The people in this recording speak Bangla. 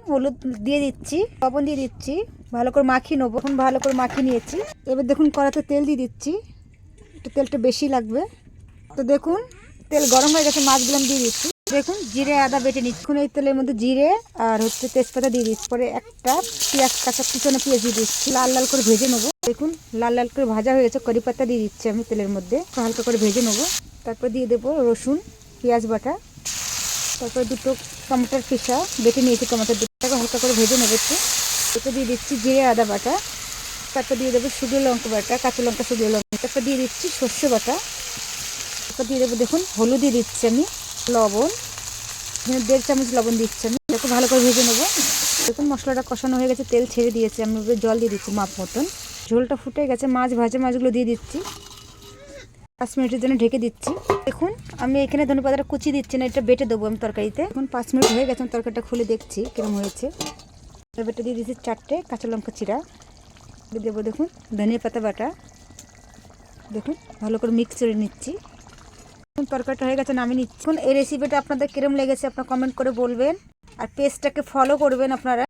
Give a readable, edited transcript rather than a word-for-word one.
হলুদ দিয়ে দিচ্ছি, লবণ দিয়ে দিচ্ছি, ভালো করে মাখিয়ে নেবো। এখন ভালো করে মাখিয়ে নিয়েছি। এবার দেখুন কড়াতে তেল দিয়ে দিচ্ছি, একটু তেলটা বেশি লাগবে। তো দেখুন তেল গরম হয়ে গেছে, মাছগুলো দিয়ে দিচ্ছি। দেখুন জিরে আদা বেটে নিচ্ছি। এখন এই তেলের মধ্যে জিরে আর তেজপাতা দিয়ে দিচ্ছি। পরে একটা পেঁয়াজ, কাঁচা কুচানো পেঁয়াজ দিয়ে দিচ্ছি, লাল লাল করে ভেজে নেবো। দেখুন লাল লাল করে ভাজা হয়ে গেছে। কারি পাতা দিয়ে দিচ্ছি আমি তেলের মধ্যে, হালকা করে ভেজে নেবো। তারপর দিয়ে দেবো রসুন, পেঁয়াজ বাটা, তারপর দুটো টমেটোর পিসা বেটে নিয়েছি, টমেটোর দুটোকে হালকা করে ভেজে নেবো একটু। এতে দিয়ে দিচ্ছি জিরে আদা বাটা, তারপর দিয়ে দেবো শুকনো লঙ্কা বাটা, কাঁচা লঙ্কা, শুকনো লঙ্কা, তারপর দিয়ে দিচ্ছি সর্ষে বাটা, তারপর দিয়ে দেবো দেখুন হলুদ দিয়ে দিচ্ছি আমি, লবণ 1.5 চামচ লবণ দিচ্ছি আমি। দেখো ভালো করে ভেজে নেবো। দেখুন মশলাটা কষানো হয়ে গেছে, তেল ছেড়ে দিয়েছে। আমি জল দিয়ে দিচ্ছি মাপ মতন। ঝোলটা ফুটে গেছে, ভাজা মাছগুলো দিয়ে দিচ্ছি। 5 মিনিটের জন্য ঢেকে দিচ্ছি। দেখুন আমি এখানে ধনেপাতাটা কুচি দিচ্ছি না, এটা বেটে দেবো আমি তরকারিতে। এখন 5 মিনিট হয়ে গেছে, তরকারিটা খুলে দেখছি কিরম হয়েছে। বেটে দিয়ে দিচ্ছি 4টে কাঁচা লঙ্কা চিরা, দেবো দেখুন ধনিয়া পাতা বাটা। দেখুন ভালো করে মিক্স করে নিচ্ছি। এখন তরকারিটা হয়ে গেছে, নামিয়ে নিচ্ছি। এখন এই রেসিপিটা আপনাদের কিরম লেগেছে আপনারা কমেন্ট করে বলবেন, আর পেজটাকে ফলো করবেন আপনারা।